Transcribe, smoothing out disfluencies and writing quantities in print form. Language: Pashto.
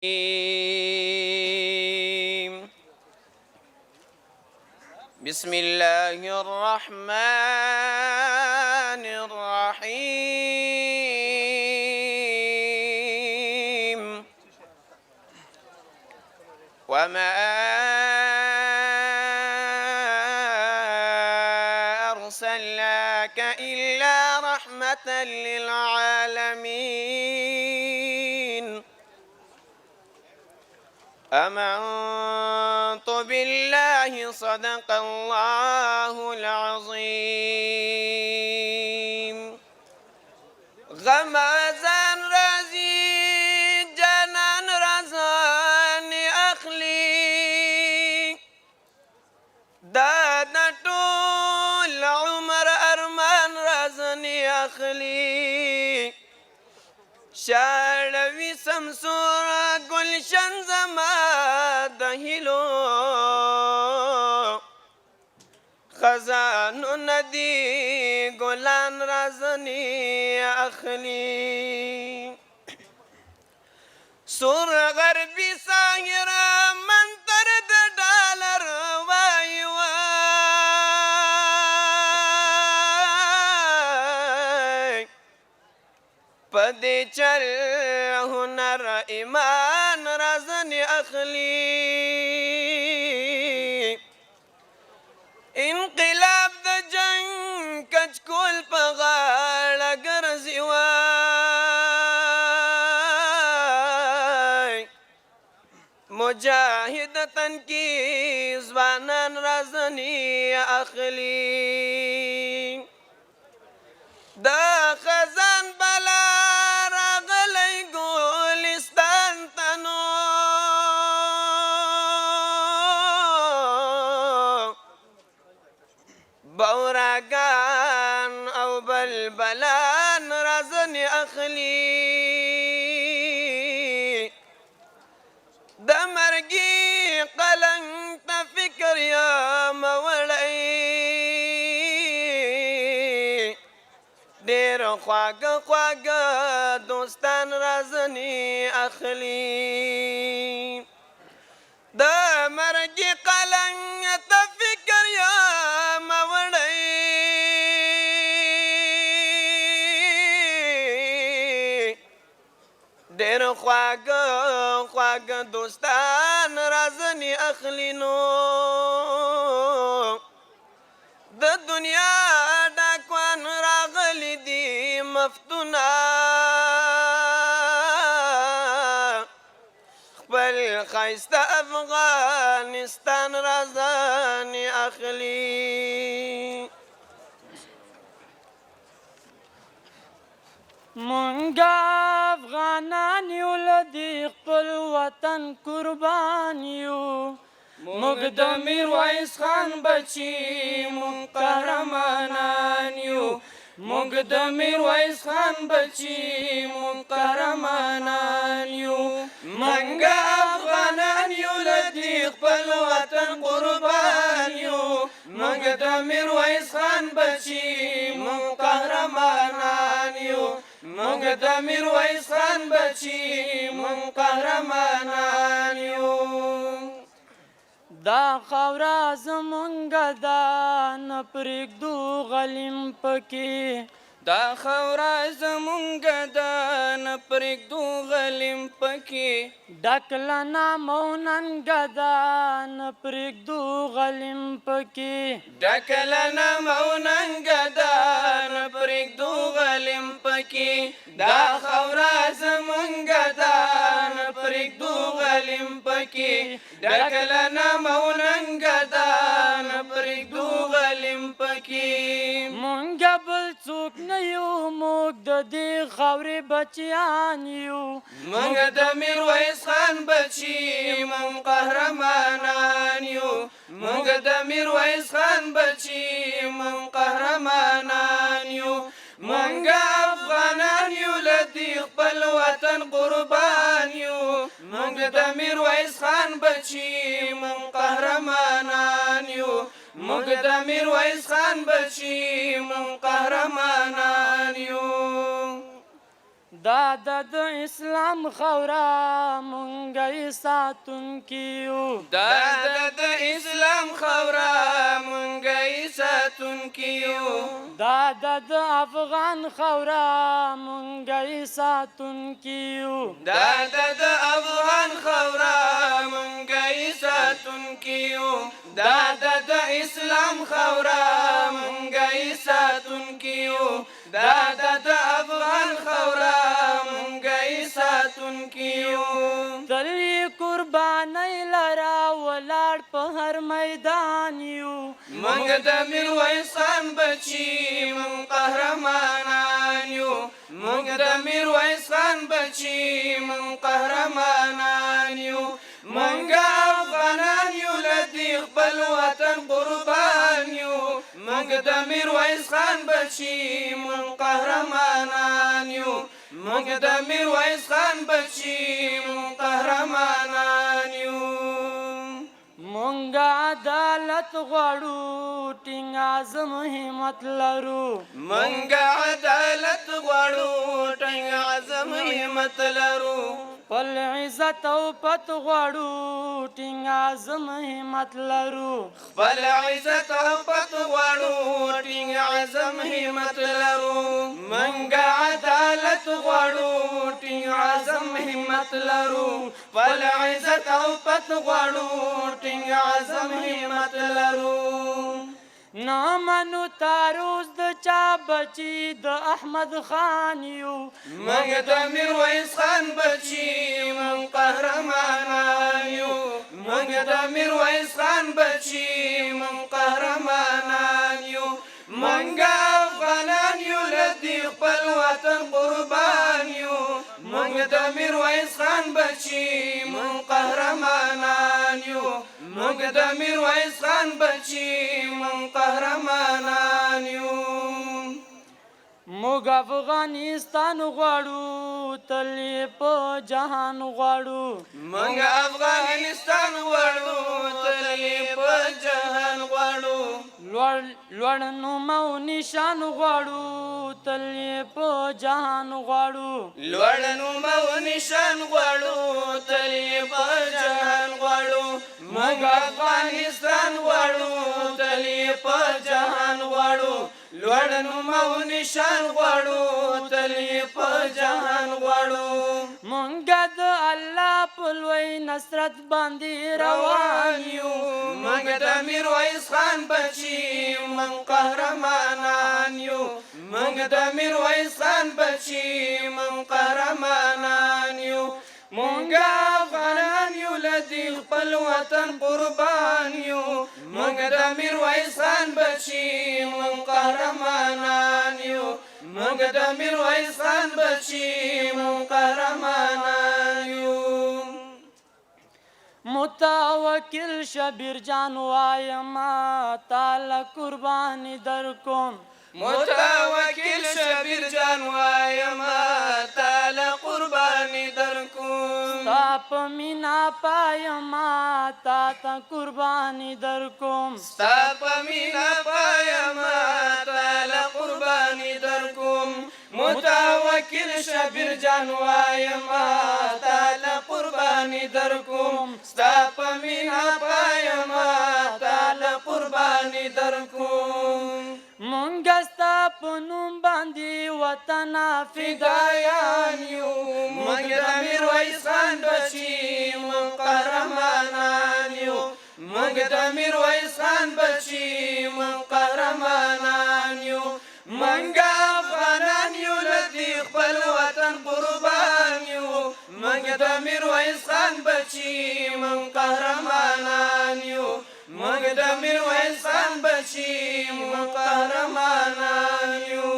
بسم الله الرحمن الرحيم وما أرسلناك إلا رحمة للعالمين آمنت بالله صدق الله العظيم غمازان رازي جانان رزان أخلي دادا طول عمر أرمان رزني أخلي شاروي سمسورا گلشن زما دهلو خزانو ندی گلان رازنی اخلی سور غربی ساهرا منتر دالر وای وای پدی چل هنر ایمان رازنی اخلی انقلاب د جنگ کچکول په غاړه ګرځي وای مجاهد تنکی ځوانان رازنی اخلی دا خزان بلا راغلی ګلستان تنو بوراگان او بلبلان رازنی اخلی د مرگی قلنگ تا فکر یا موڑی دیر خواگ خواگ دوستان رازنی اخلی د مرگی قلنگ تا فکر یا دیر خواگ خواگ دوستان رازنی اخلی نو د دنیا ډاکوان راغلی دی مفتونا خپل ښایسته افغانستان رازنی اخلی مونږه افغانان یو لدی خپل وطن قربان یو موږ د میرویس خان بچي مونږ قهرمانان یو موږ د میرویس خان بچي مونږ قهرمانان یو مونږه افغانان یو لدی خپل وطن قربان یو موږ د میرویس خان بچي مونږ قهرمانان یو موږ د میرویس خان بچي مونږ قهرمانان یو دا خاوره زمونږ ده نه پرېږدو غلیم پکې دا خاوره زمونږ ده نه پرېږدو غلیم پکې ډک له نام او ننګه ده نه پرېږدو غلیم پکې ډک له نام او ننګه ده نه پرېږدو غلیم پکې دا خاوره زمونږ ده نه پرېږدو غلیم پکې ډک له نام او ننګه ده نه پرېږدو غلیم پکې مونږه بل څوک نه یو موږ د دې خاورې بچیان یو موږ د میرویس خان بچي مونږ قهرمانان یو موږ د میرویس خان بچي مونږ قهرمانان یو مونږه افغانان یو لدی خپل وطن قربان یو موږ د میرویس خان بچي مونږ قهرمانان یو موږ د میرویس خان بچي مونږ قهرمانان یو دا د اسلام خورا مونږ یې ساتونکي یو دا د اسلام خورا مونږ یې ساتونکي یو دا د افغان خورا مونږ یې ساتونکي یو دا د افغان خورا مونږ یې ساتونکي یو دا د اسلام خورا مونږ یې ساتونکي یو دا د افغان خورا مونږ یې ساتونکي یو تل یې قربانۍ لره ولاړ په هر میدان یو مونږ د میرویس خان بچي مونږ قهرمانان یو مونږ د میرویس خان بچي مونږ قهرمانان یو مونږ افغانان یو له دې خپل وطن قربان یو مونږ د میرویس خان بچي مونږ قهرمانان یو مونږ د میرویس خان بچي مونږ قهرمانان یو مونږ عدالت غواړو ټینګ عزم همت لرو مونږ عدالت غواړو ټینګ عزم همت لرو خپل عزت او پت غواړو ټینګ عزم همت لرو خپل عزت او پت غواړو ټینګ عزم همت لرو مونږ عدالت غواړو ټینګ عزم همت لرو خپل عزت او پت غواړو ټینګ عزم همت لرو نه منو تاروز د چا بچي د احمد خان یو مونږ د میرویس خان بچي مونږ قهرمانان یو مونږ د میرویس خان بچي مونږ قهرمانان یو مونږ افغانان یو له دې خپل وطن قربان یو مونږ د میرویس خان بچي مونږ قهرمانان یو مونږ د میرویس خان بچي مونږ قهرمانان یو موږ افغانستان غواړو تل یې په جهان غواړو مونږ افغانستان غواړو تل یې په جهان غواړو لوړ نوم او نشان غواړو تل یې په جهان غواړو لوړ نوم او نشان غواړو تل یې په جهان غواړو مونږ افغانستان غواړو تل یې په جهان غواړو لوړ نوم او نشان غواړو تل یې په جهان غواړو مونږ د الله په لوی نصرت باندې روان یو مونږ د میرویس خان بچي مونږ قهرمانان یو مونږ د میرویس خان بچي مونږ قهرمانان یو مونږ افغانان یو له دې خپل وطن قربان یو مونږ د میرویس خان بچي مونږ قهرمانان یو مونږ د میرویس خان بچي مونږ قهرمانان یو متوکل شبیر جان وایم تعالی قربانی در کوم متوکل شبیر جان وایم تعالی قربانی در کوم ستا په مینا پایم تا ته قربانی در کوم ستا په مینا پایم تعالی قربانی در کوم متوکل شبیر جان وایم تعالی قربانی در کوم ستا په مینا پایم تعالی قربانی در کوم مونږ ستا په نوم باندې وطن فدایان یو مونږ د میرویس خان بچي مونږ قهرمانان یو مونږ د میرویس خان بچي مونږ قهرمانان یو مونږ افغانان یو له دې خپل وطن قربان یو مونږ د میرویس خان بچي مونږ قهرمانان یو مونږ د میرویس خان بچي مونږ قهرمانان یو